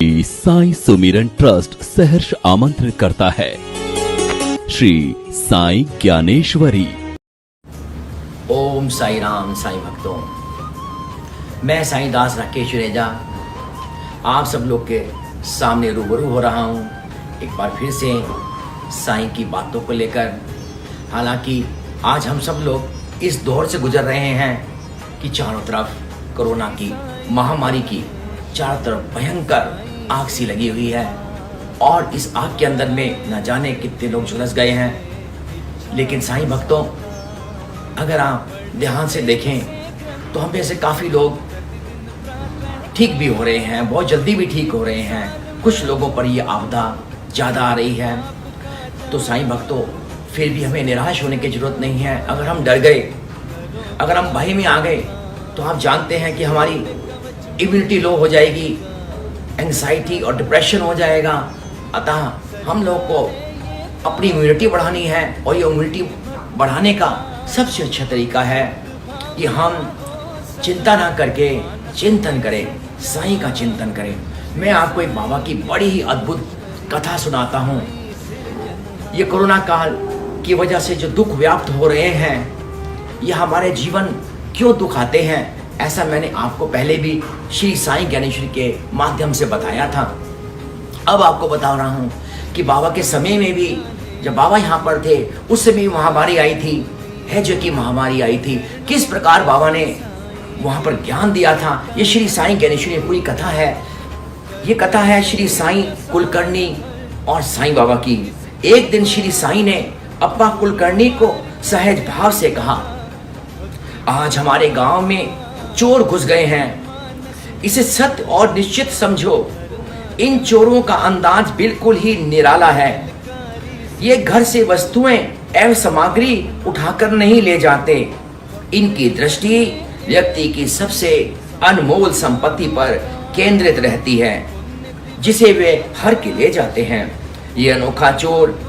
श्री साईं सुमिरन ट्रस्ट सहर्ष आमंत्रित करता है श्री साईं ज्ञानेश्वरी। ओम साई राम साईं भक्तों, मैं साईं दास राकेश जुनेजा आप सब लोग के सामने रूबरू हो रहा हूँ एक बार फिर से साईं की बातों को लेकर। हालांकि आज हम सब लोग इस दौर से गुजर रहे हैं कि चारों तरफ कोरोना की महामारी की चारों तरफ भयंकर आग सी लगी हुई है और इस आग के अंदर में न जाने कितने लोग झुलस गए हैं। लेकिन साईं भक्तों, अगर आप ध्यान से देखें तो हम में से काफ़ी लोग ठीक भी हो रहे हैं, बहुत जल्दी भी ठीक हो रहे हैं। कुछ लोगों पर ये आपदा ज़्यादा आ रही है। तो साईं भक्तों, फिर भी हमें निराश होने की ज़रूरत नहीं है। अगर हम डर गए, अगर हम भय में आ गए, तो आप जानते हैं कि हमारी इम्यूनिटी लो हो जाएगी, एंग्जाइटी और डिप्रेशन हो जाएगा। अतः हम लोग को अपनी इम्यूनिटी बढ़ानी है और ये इम्यूनिटी बढ़ाने का सबसे अच्छा तरीका है कि हम चिंता ना करके चिंतन करें, साईं का चिंतन करें। मैं आपको एक बाबा की बड़ी ही अद्भुत कथा सुनाता हूँ। ये कोरोना काल की वजह से जो दुख व्याप्त हो रहे हैं, ये हमारे जीवन क्यों दुख आते हैं, ऐसा मैंने आपको पहले भी श्री साईं ज्ञानेश्वरी के माध्यम से बताया था। अब आपको बता रहा हूँ कि बाबा के समय में भी, जब बाबा यहाँ पर थे, उस समय भी महामारी आई थी, हैजे की महामारी आई थी। किस प्रकार बाबा ने वहाँ पर ज्ञान दिया था, ये श्री साईं ज्ञानेश्वरी पूरी कथा है। ये कथा है श्री साईं कुलकर्णी और साईं बाबा की। एक दिन श्री साईं ने अप्पा कुलकर्णी को सहज भाव से कहा, आज हमारे गांव में चोर घुस गए हैं, इसे सत्य और निश्चित समझो। इन चोरों का अंदाज बिल्कुल ही निराला है। ये घर से वस्तुएं एवं सामग्री उठाकर नहीं ले जाते। इनकी दृष्टि व्यक्ति की सबसे अनमोल संपत्ति पर केंद्रित रहती है, जिसे वे हर के ले जाते हैं। ये अनोखा चोर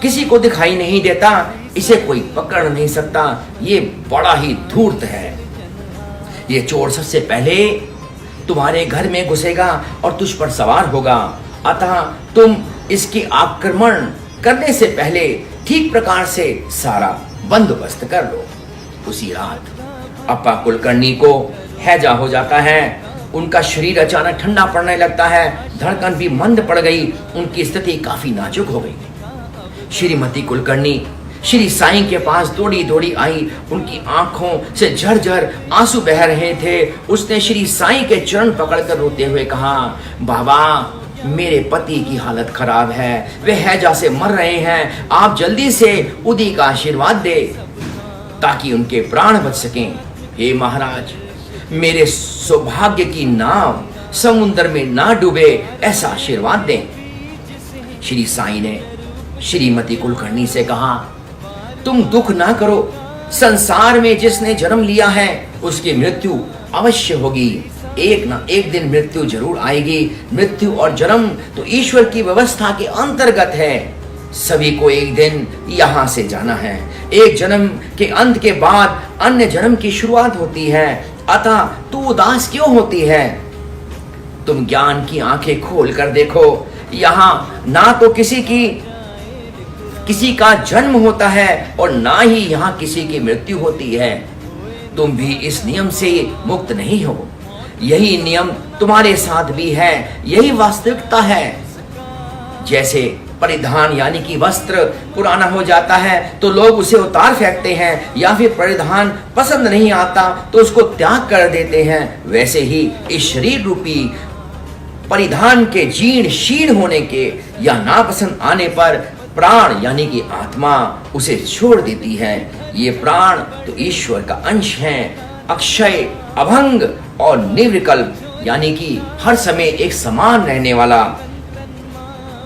किसी को दिखाई नहीं देता, इसे कोई पकड़ नहीं सकता। ये बड़ा ही धूर्त है। ये चोर सबसे पहले तुम्हारे घर में घुसेगा और तुझ पर सवार होगा। अतः तुम इसके आक्रमण करने से पहले ठीक प्रकार से सारा बंदोबस्त कर लो। उसी रात अप्पा कुलकर्णी को हैजा हो जाता है। उनका शरीर अचानक ठंडा पड़ने लगता है, धड़कन भी मंद पड़ गई, उनकी स्थिति काफी नाजुक हो गई। श्रीमती कुलकर्णी श्री साईं के पास दौड़ी दौड़ी आई। उनकी आंखों से झरझर आंसू बह रहे थे। उसने श्री साईं के चरण पकड़कर रोते हुए कहा, बाबा, मेरे पति की हालत खराब है, वे हैजा से मर रहे हैं। आप जल्दी से उदी का आशीर्वाद दे ताकि उनके प्राण बच सकें। हे महाराज, मेरे सौभाग्य की नाव समुद्र में ना डूबे, ऐसा आशीर्वाद दें। श्री साईं ने श्रीमती कुलकर्णी से कहा, तुम दुख ना करो। संसार में जिसने जन्म लिया है उसकी मृत्यु अवश्य होगी। एक ना एक दिन मृत्यु जरूर आएगी। मृत्यु और जन्म तो ईश्वर की व्यवस्था के अंतर्गत है। सभी को एक दिन यहाँ से जाना है। एक जन्म के अंत के बाद अन्य जन्म की शुरुआत होती है। अतः तू उदास क्यों होती है? तुम ज्ञान की आंखें खोल कर देखो। यहाँ ना तो किसी का जन्म होता है और ना ही यहाँ किसी की मृत्यु होती है। तुम भी इस नियम से मुक्त नहीं हो। यही नियम तुम्हारे साथ भी है, यही वास्तविकता है। जैसे परिधान यानी कि वस्त्र पुराना हो जाता है तो लोग उसे उतार फेंकते हैं, या फिर परिधान पसंद नहीं आता तो उसको त्याग कर देते हैं, वैसे ही इस शरीर रूपी परिधान के जीर्ण शीर्ण होने के या नापसंद आने पर प्राण यानी कि आत्मा उसे छोड़ देती है। ये प्राण तो ईश्वर का अंश है, अक्षय, अभंग और निर्विकल्प यानी कि हर समय एक समान रहने वाला।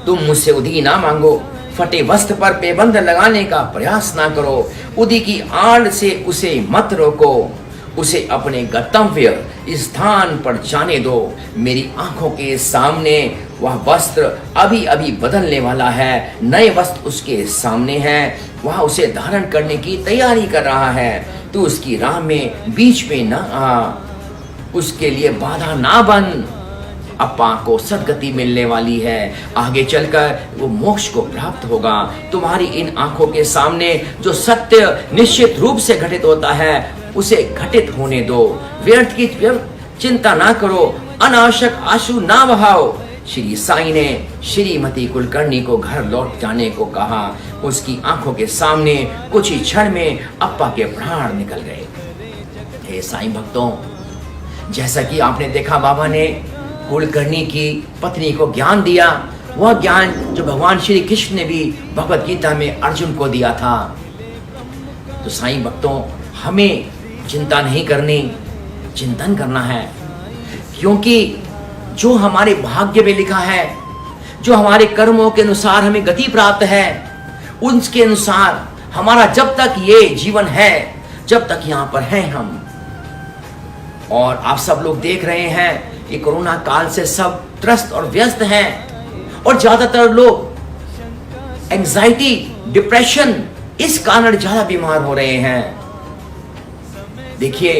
तुम मुझसे उदी ना मांगो, फटे वस्त्र पर पेबंद लगाने का प्रयास ना करो, उदी की आड़ से उसे मत रोको, उसे अपने गंतव्य स्थान पर जाने दो। मेरी आंखों के सामने वह वस्त्र अभी अभी बदलने वाला है, नए वस्त्र उसके सामने हैं, वह उसे धारण करने की तैयारी कर रहा है। तू उसकी राह में बीच में न आ, उसके लिए बाधा ना बन। अप्पा को सदगति मिलने वाली है, आगे चलकर वो मोक्ष को प्राप्त होगा। तुम्हारी इन आंखों के सामने जो सत्य निश्चित रूप से घटित होता है उसे घटित होने दो। व्यर्थ की चिंता ना करो, अनावश्यक आंसू ना बहाओ। श्री साईं ने श्रीमती कुलकर्णी को घर लौट जाने को कहा। उसकी आंखों के सामने कुछ ही क्षण में अप्पा के प्राण निकल गए। हे साईं भक्तों, जैसा कि आपने देखा बाबा ने कुलकर्णी की पत्नी को ज्ञान दिया, वह ज्ञान जो भगवान श्री कृष्ण ने भी भगवत गीता में अर्जुन को दिया था। तो साईं भक्तों, हमें चिंता नहीं करनी, चिंतन करना है, क्योंकि जो हमारे भाग्य में लिखा है, जो हमारे कर्मों के अनुसार हमें गति प्राप्त है, उसके अनुसार हमारा जब तक ये जीवन है, जब तक यहाँ पर हैं हम। और आप सब लोग देख रहे हैं कि कोरोना काल से सब त्रस्त और व्यस्त हैं, और ज्यादातर लोग एंजाइटी, डिप्रेशन, इस कारण ज्यादा बीमार हो रहे हैं। देखिए,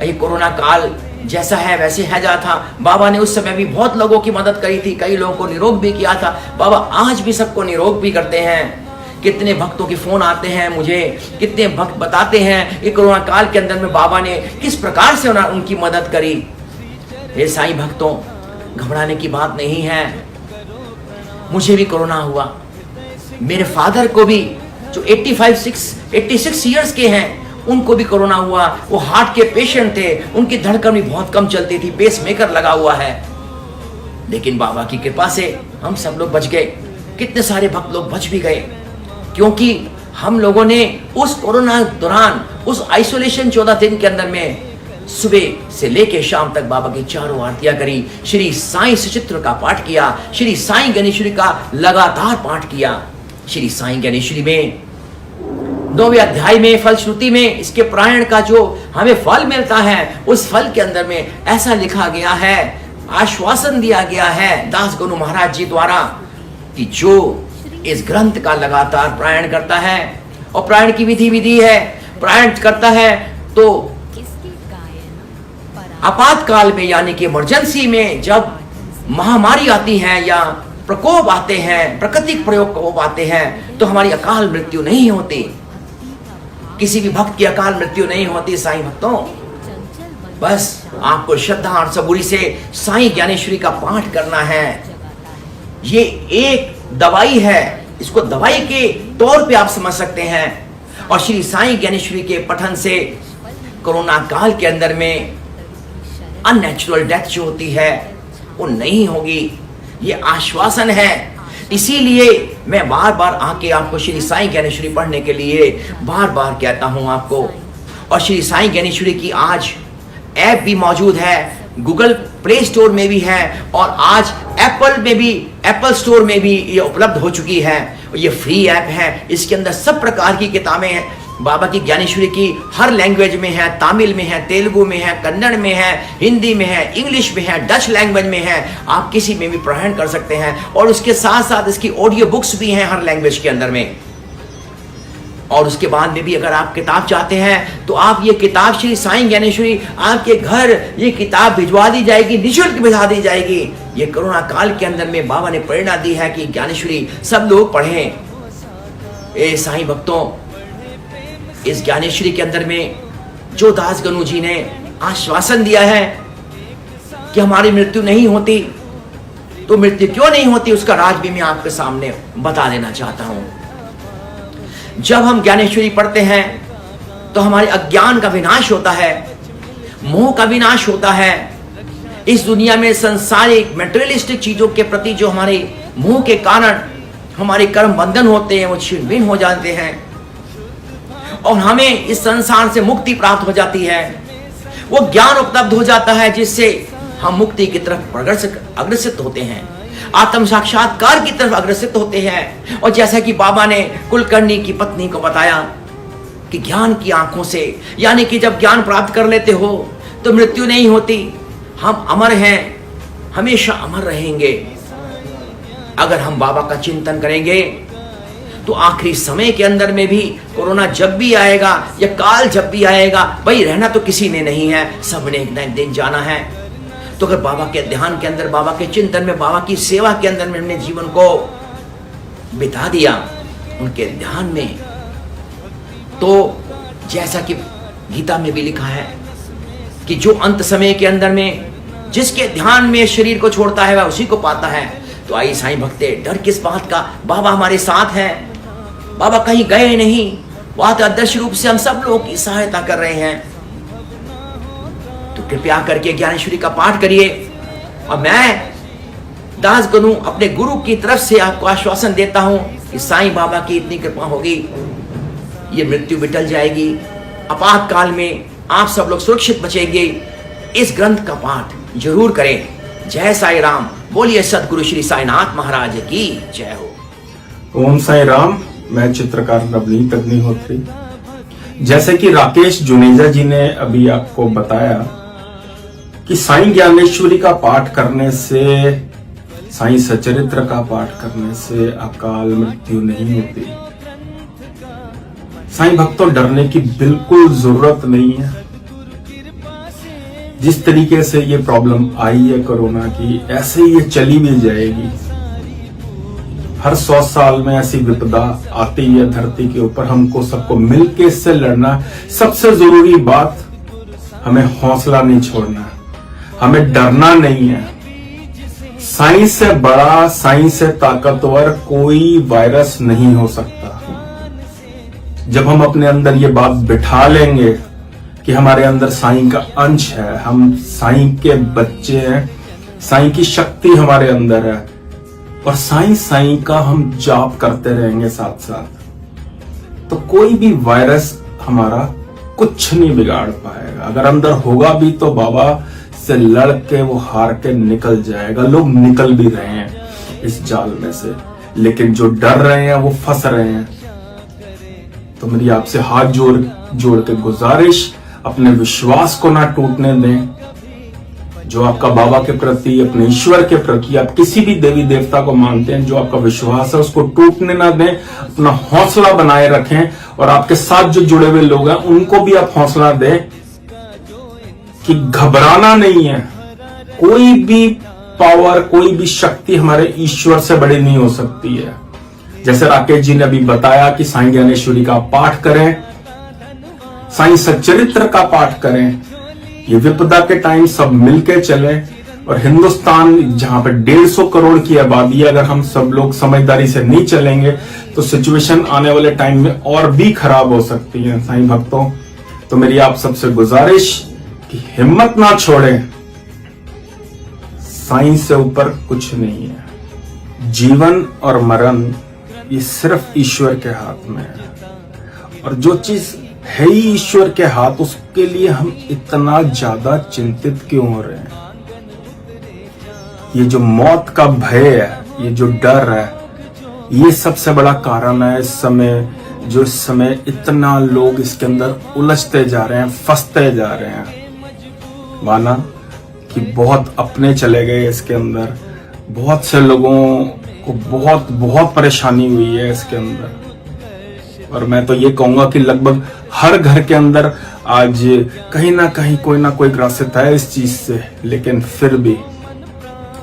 ये कोरोना काल जैसा है वैसे है जा था। बाबा ने उस समय भी बहुत लोगों की मदद करी थी, कई लोगों को निरोग भी किया था। बाबा आज भी सबको निरोग भी करते हैं। कितने भक्तों के फोन आते हैं मुझे, कितने भक्त बताते हैं कि कोरोना काल के अंदर में बाबा ने किस प्रकार से उनकी मदद करी। ये साईं भक्तों, घबराने की बात नहीं है। मुझे भी कोरोना हुआ, मेरे फादर को भी, जो 86 ईयर्स के हैं, उनको भी कोरोना हुआ। वो हार्ट के पेशेंट थे, उनकी धड़कन भी बहुत कम चलती थी, पेस मेकर लगा हुआ है। लेकिन बाबा की कृपा से हम सब लोग बच गए। कितने सारे भक्त लोग बच भी गए, क्योंकि हम लोगों ने उस कोरोना दौरान, उस आइसोलेशन 14 दिन के अंदर में सुबह से लेके शाम तक बाबा की चारों आरतियां करी, श्री साईं सचित्र का पाठ किया, श्री साईं ज्ञानेश्वरी का लगातार पाठ किया। श्री साईं ज्ञानेश्वरी में 9वें अध्याय में फलश्रुति में इसके पारायण का जो हमें फल मिलता है, उस फल के अंदर में ऐसा लिखा गया है, आश्वासन दिया गया है दास गनु महाराज जी द्वारा, कि जो इस ग्रंथ का लगातार पारायण करता है, और पारायण की विधि है, पारायण करता है तो आपातकाल में, यानी कि इमरजेंसी में, जब महामारी आती है या प्रकोप आते हैं, प्राकृतिक प्रकोप आते हैं, तो हमारी अकाल मृत्यु नहीं होती। किसी भी भक्त की अकाल मृत्यु नहीं होती साईं भक्तों। बस आपको श्रद्धा और सबूरी से साईं ज्ञानेश्वरी का पाठ करना है। ये एक दवाई है, इसको दवाई के तौर पे आप समझ सकते हैं। और श्री साईं ज्ञानेश्वरी के पठन से कोरोना काल के अंदर में अननेचुरल डेथ जो होती है वो नहीं होगी, ये आश्वासन है। इसीलिए मैं बार बार आके आपको श्री साईं ज्ञानेश्वरी पढ़ने के लिए बार बार कहता हूं आपको। और श्री साईं ज्ञानेश्वरी की आज ऐप भी मौजूद है, गूगल प्ले स्टोर में भी है, और आज एप्पल में भी, एप्पल स्टोर में भी ये उपलब्ध हो चुकी है। ये फ्री ऐप है, इसके अंदर सब प्रकार की किताबें हैं। बाबा की ज्ञानेश्वरी की हर लैंग्वेज में है, तमिल में है, तेलुगु में है, कन्नड़ में है, हिंदी में है, इंग्लिश में है, डच लैंग्वेज में है। आप किसी में भी पारायण कर सकते हैं। और उसके साथ साथ इसकी ऑडियो बुक्स भी हैं हर लैंग्वेज के अंदर में। और उसके बाद में भी अगर आप किताब चाहते हैं तो आप ये किताब श्री साईं ज्ञानेश्वरी आपके घर ये किताब भिजवा दी जाएगी, निःशुल्क भिजवा दी जाएगी। ये कोरोना काल के अंदर में बाबा ने प्रेरणा दी है कि ज्ञानेश्वरी सब लोग पढ़ें। ए साईं भक्तों, इस ज्ञानेश्वरी के अंदर में जो दास गनु जी ने आश्वासन दिया है कि हमारी मृत्यु नहीं होती, तो मृत्यु क्यों नहीं होती उसका राज भी मैं आपके सामने बता देना चाहता हूं। जब हम ज्ञानेश्वरी पढ़ते हैं तो हमारे अज्ञान का विनाश होता है, मोह का विनाश होता है। इस दुनिया में संसारिक मेटेरियलिस्टिक चीजों के प्रति जो हमारे मोह के कारण हमारे कर्म बंधन होते हैं वो छिन्न हो जाते हैं, और हमें इस संसार से मुक्ति प्राप्त हो जाती है। वो ज्ञान उपलब्ध हो जाता है जिससे हम मुक्ति की तरफ अग्रसित होते हैं, आत्म साक्षात्कार की तरफ अग्रसित होते हैं। और जैसा कि बाबा ने कुलकर्णी की पत्नी को बताया कि ज्ञान की आंखों से, यानी कि जब ज्ञान प्राप्त कर लेते हो तो मृत्यु नहीं होती, हम अमर हैं, हमेशा अमर रहेंगे। अगर हम बाबा का चिंतन करेंगे तो आखिरी समय के अंदर में भी, कोरोना जब भी आएगा या काल जब भी आएगा, भाई रहना तो किसी ने नहीं है, सबने एक दिन जाना है। तो अगर बाबा के ध्यान के अंदर, बाबा के चिंतन में, बाबा की सेवा के अंदर में हमने जीवन को बिता दिया, उनके ध्यान में, तो जैसा कि गीता में भी लिखा है कि जो अंत समय के अंदर में जिसके ध्यान में शरीर को छोड़ता है वह उसी को पाता है। तो आइए साईं भक्ते, डर किस बात का, बाबा हमारे साथ है, बाबा कहीं गए नहीं, वह तो अदृश्य रूप से हम सब लोगों की सहायता कर रहे हैं। तो कृपया करके ज्ञानेश्वरी का पाठ करिए। और मैं दास गनु अपने गुरु की तरफ से आपको आश्वासन देता हूं कि साईं बाबा की इतनी कृपा होगी, ये मृत्यु भी टल जाएगी, आपातकाल में आप सब लोग सुरक्षित बचेंगे। इस ग्रंथ का पाठ जरूर करें। जय साई राम। बोलिए सदगुरु श्री साईनाथ महाराज की जय हो। ओम साई राम। मैं चित्रकार नवनीत अग्निहोत्री। जैसे कि राकेश जुनेजा जी ने अभी आपको बताया कि साईं ज्ञानेश्वरी का पाठ करने से, साईं सचरित्र का पाठ करने से अकाल मृत्यु नहीं होती। साईं भक्तों, डरने की बिल्कुल जरूरत नहीं है। जिस तरीके से ये प्रॉब्लम आई है कोरोना की, ऐसे ही ये चली भी जाएगी। हर 100 साल में ऐसी विपदा आती है धरती के ऊपर, हमको सबको मिलके इससे लड़ना। सबसे जरूरी बात, हमें हौसला नहीं छोड़ना, हमें डरना नहीं है। साइंस से बड़ा, साइंस से ताकतवर कोई वायरस नहीं हो सकता। जब हम अपने अंदर ये बात बिठा लेंगे कि हमारे अंदर साईं का अंश है, हम साईं के बच्चे हैं, साईं की शक्ति हमारे अंदर है, और साईं का हम जाप करते रहेंगे साथ साथ, तो कोई भी वायरस हमारा कुछ नहीं बिगाड़ पाएगा। अगर अंदर होगा भी तो बाबा से लड़ के वो हार के निकल जाएगा। लोग निकल भी रहे हैं इस जाल में से, लेकिन जो डर रहे हैं वो फंस रहे हैं। तो मेरी आपसे हाथ जोड़ के गुजारिश, अपने विश्वास को ना टूटने दें। जो आपका बाबा के प्रति, अपने ईश्वर के प्रति, आप किसी भी देवी देवता को मानते हैं, जो आपका विश्वास है उसको टूटने ना दें। अपना हौसला बनाए रखें, और आपके साथ जो जुड़े हुए लोग हैं उनको भी आप हौसला दें कि घबराना नहीं है। कोई भी पावर, कोई भी शक्ति हमारे ईश्वर से बड़ी नहीं हो सकती है। जैसे राकेश जी ने अभी बताया कि साईं ज्ञानेश्वरी का पाठ करें, साईं सच्चरित्र का पाठ करें। ये विपदा के टाइम सब मिलके चले, और हिंदुस्तान जहां पे 150 करोड़ की आबादी है, अगर हम सब लोग समझदारी से नहीं चलेंगे तो सिचुएशन आने वाले टाइम में और भी खराब हो सकती है। साईं भक्तों, तो मेरी आप सबसे गुजारिश कि हिम्मत ना छोड़ें। साईं से ऊपर कुछ नहीं है। जीवन और मरण ये सिर्फ ईश्वर के हाथ में है, और जो चीज है ही ईश्वर के हाथ, उसके लिए हम इतना ज्यादा चिंतित क्यों हो रहे हैं? ये जो मौत का भय है, ये जो डर है, ये सबसे बड़ा कारण है इस समय इतना लोग इसके अंदर उलझते जा रहे हैं, फंसते जा रहे हैं। माना कि बहुत अपने चले गए इसके अंदर, बहुत से लोगों को बहुत परेशानी हुई है इसके अंदर। और मैं तो ये कहूंगा कि लगभग हर घर के अंदर आज कहीं ना कहीं कोई ना कोई ग्रसित है इस चीज से, लेकिन फिर भी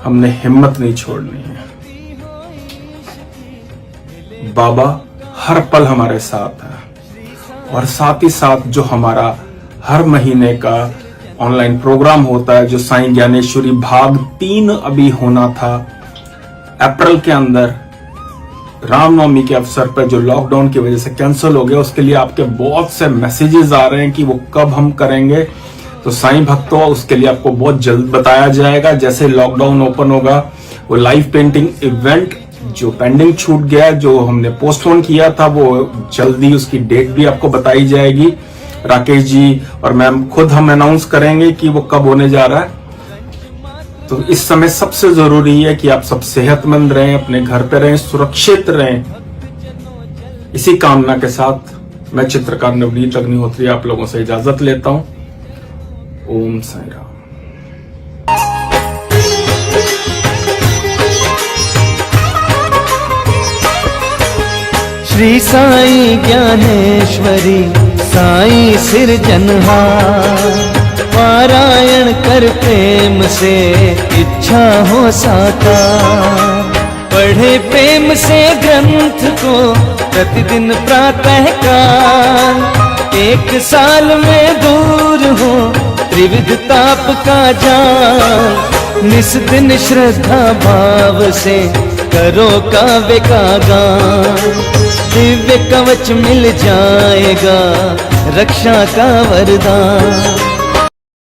हमने हिम्मत नहीं छोड़नी है। बाबा हर पल हमारे साथ है, और साथ ही साथ जो हमारा हर महीने का ऑनलाइन प्रोग्राम होता है, जो साईं ज्ञानेश्वरी भाग 3 अभी होना था अप्रैल के अंदर, रामनवमी के अवसर पर, जो लॉकडाउन की वजह से कैंसिल हो गया, उसके लिए आपके बहुत से मैसेजेस आ रहे हैं कि वो कब हम करेंगे। तो साईं भक्तों, उसके लिए आपको बहुत जल्द बताया जाएगा। जैसे लॉकडाउन ओपन होगा, वो लाइव पेंटिंग इवेंट जो पेंडिंग छूट गया, जो हमने पोस्टपोन किया था, वो जल्दी उसकी डेट भी आपको बताई जाएगी। राकेश जी और मैम खुद हम अनाउंस करेंगे कि वो कब होने जा रहा है। तो इस समय सबसे जरूरी है कि आप सब सेहतमंद रहें, अपने घर पे रहें, सुरक्षित रहें। इसी कामना के साथ मैं चित्रकार नवनीत अग्निहोत्री आप लोगों से इजाजत लेता हूं। ओम साई राम। श्री साई ज्ञानेश्वरी साई सिरजनहार, पारायण कर प्रेम से इच्छा हो साकार। पढ़े प्रेम से ग्रंथ को प्रतिदिन प्रातः काल। एक साल में दूर हो त्रिविध ताप का जाल। निस दिन श्रद्धा भाव से करो काव्य का गान। दिव्य कवच मिल जाएगा रक्षा का वरदान।